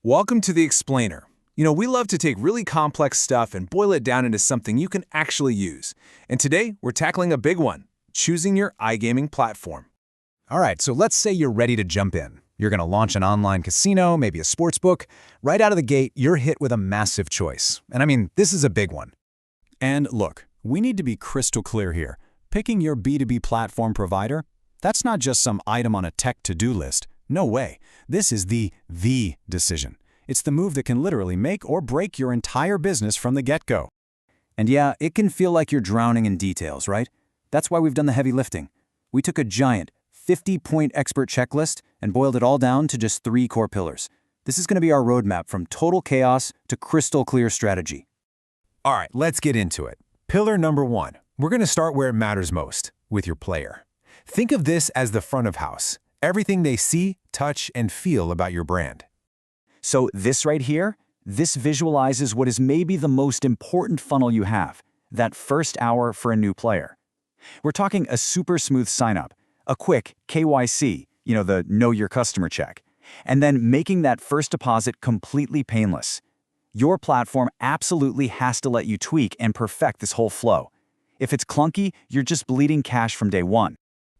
Welcome to the Explainer. We love to take really complex stuff and boil it down into something you can actually use. And today, we're tackling a big one, choosing your iGaming platform. All right, so let's say you're ready to jump in. You're going to launch an online casino, maybe a sports book. Right out of the gate, you're hit with a massive choice. And I mean, this is a big one. And look, we need to be crystal clear here. Picking your B2B platform provider, that's not just some item on a tech to-do list. No way. This is the decision. It's the move that can literally make or break your entire business from the get-go. And yeah, it can feel like you're drowning in details, right? That's why we've done the heavy lifting. We took a giant 50-point expert checklist and boiled it all down to just 3 core pillars. This is going to be our roadmap from total chaos to crystal clear strategy. All right, let's get into it. Pillar number 1. We're going to start where it matters most, with your player. Think of this as the front of house. Everything they see, touch, and feel about your brand. So this right here, this visualizes what is maybe the most important funnel you have, that first hour for a new player. We're talking a super smooth sign-up, a quick KYC, the Know Your Customer check, and then making that first deposit completely painless. Your platform absolutely has to let you tweak and perfect this whole flow. If it's clunky, you're just bleeding cash from day one.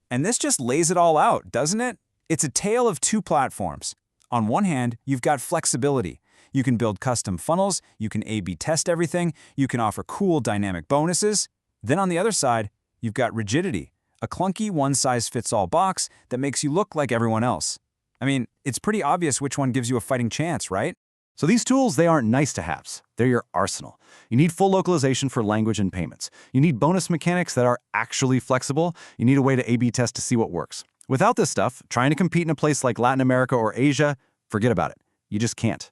And this just lays it all out, doesn't it? It's a tale of 2 platforms. On one hand, you've got flexibility. You can build custom funnels, you can A/B test everything, you can offer cool dynamic bonuses. Then on the other side, you've got rigidity, a clunky one-size-fits-all box that makes you look like everyone else. I mean, it's pretty obvious which one gives you a fighting chance, right? So these tools, they aren't nice-to-haves. They're your arsenal. You need full localization for language and payments. You need bonus mechanics that are actually flexible. You need a way to A/B test to see what works. Without this stuff, trying to compete in a place like Latin America or Asia, forget about it. You just can't.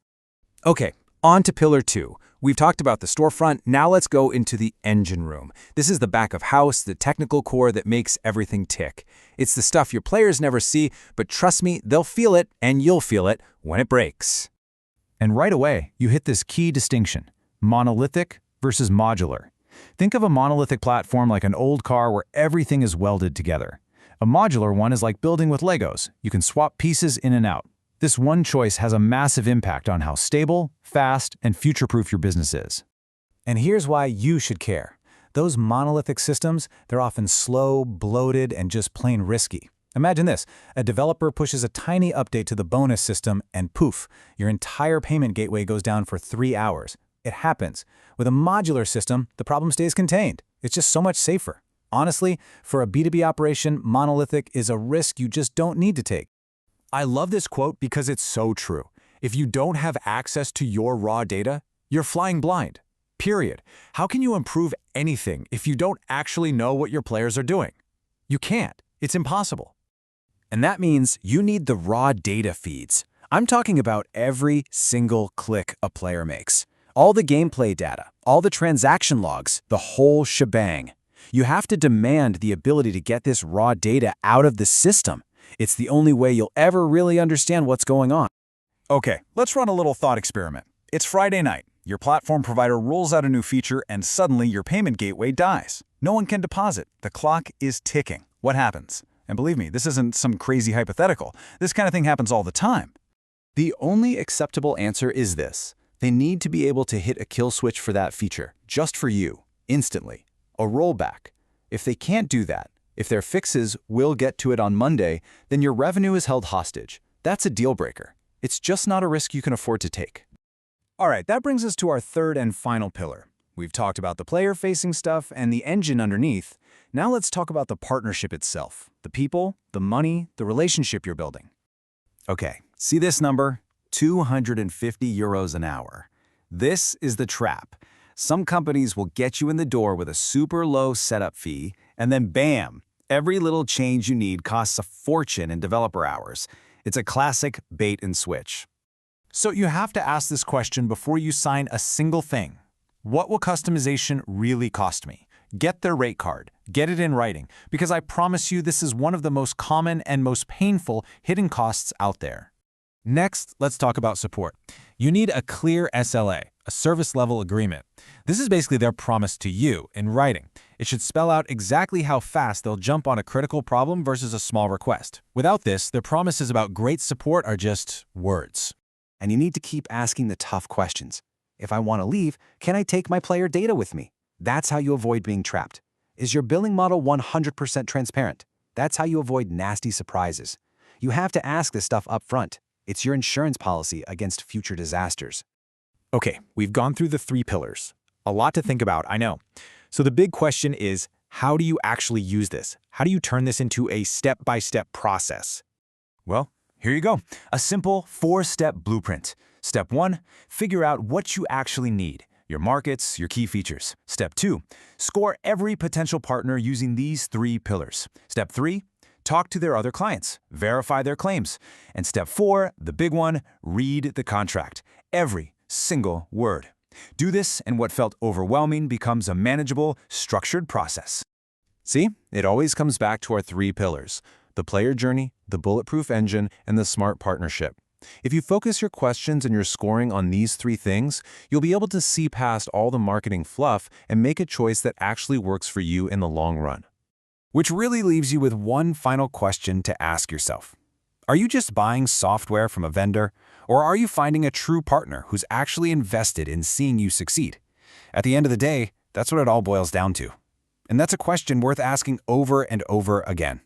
Okay, on to pillar 2. We've talked about the storefront, now let's go into the engine room. This is the back of house, the technical core that makes everything tick. It's the stuff your players never see, but trust me, they'll feel it and you'll feel it when it breaks. And right away, you hit this key distinction, monolithic versus modular. Think of a monolithic platform like an old car where everything is welded together. A modular one is like building with Legos. You can swap pieces in and out. This one choice has a massive impact on how stable, fast, and future-proof your business is. And here's why you should care. Those monolithic systems, they're often slow, bloated, and just plain risky. Imagine this, a developer pushes a tiny update to the bonus system and poof, your entire payment gateway goes down for 3 hours. It happens. With a modular system, the problem stays contained. It's just so much safer. Honestly, for a B2B operation, monolithic is a risk you just don't need to take. I love this quote because it's so true. If you don't have access to your raw data, you're flying blind. Period. How can you improve anything if you don't actually know what your players are doing? You can't. It's impossible. And that means you need the raw data feeds. I'm talking about every single click a player makes. All the gameplay data, all the transaction logs, the whole shebang. You have to demand the ability to get this raw data out of the system. It's the only way you'll ever really understand what's going on. Okay, let's run a little thought experiment. It's Friday night. Your platform provider rolls out a new feature and suddenly your payment gateway dies. No one can deposit. The clock is ticking. What happens? And believe me, this isn't some crazy hypothetical. This kind of thing happens all the time. The only acceptable answer is this. They need to be able to hit a kill switch for that feature, just for you, instantly. A rollback. If they can't do that, if their fixes will get to it on Monday, then your revenue is held hostage. That's a deal breaker. It's just not a risk you can afford to take. All right, that brings us to our third and final pillar. We've talked about the player-facing stuff and the engine underneath. Now let's talk about the partnership itself. The people, the money, the relationship you're building. Okay, see this number? 250 euros an hour. This is the trap. Some companies will get you in the door with a super low setup fee, and then bam, every little change you need costs a fortune in developer hours. It's a classic bait and switch. So you have to ask this question before you sign a single thing. What will customization really cost me? Get their rate card. Get it in writing, because I promise you this is one of the most common and most painful hidden costs out there. Next, let's talk about support. You need a clear SLA, a service level agreement. This is basically their promise to you in writing. It should spell out exactly how fast they'll jump on a critical problem versus a small request. Without this, their promises about great support are just words. And you need to keep asking the tough questions. If I want to leave, can I take my player data with me? That's how you avoid being trapped. Is your billing model 100% transparent? That's how you avoid nasty surprises. You have to ask this stuff up front. It's your insurance policy against future disasters. Okay, we've gone through the 3 pillars. A lot to think about, I know. So the big question is, how do you actually use this? How do you turn this into a step-by-step process? Well, here you go. A simple 4-step blueprint. Step 1, figure out what you actually need. Your markets, your key features. Step 2, score every potential partner using these 3 pillars. Step 3, talk to their other clients, verify their claims. And step 4, the big one, read the contract. Every single word. Do this, and what felt overwhelming becomes a manageable, structured process. See, it always comes back to our 3 pillars: the player journey, the bulletproof engine, and the smart partnership. If you focus your questions and your scoring on these 3 things, you'll be able to see past all the marketing fluff and make a choice that actually works for you in the long run. Which really leaves you with one final question to ask yourself. Are you just buying software from a vendor, or are you finding a true partner who's actually invested in seeing you succeed? At the end of the day, that's what it all boils down to. And that's a question worth asking over and over again.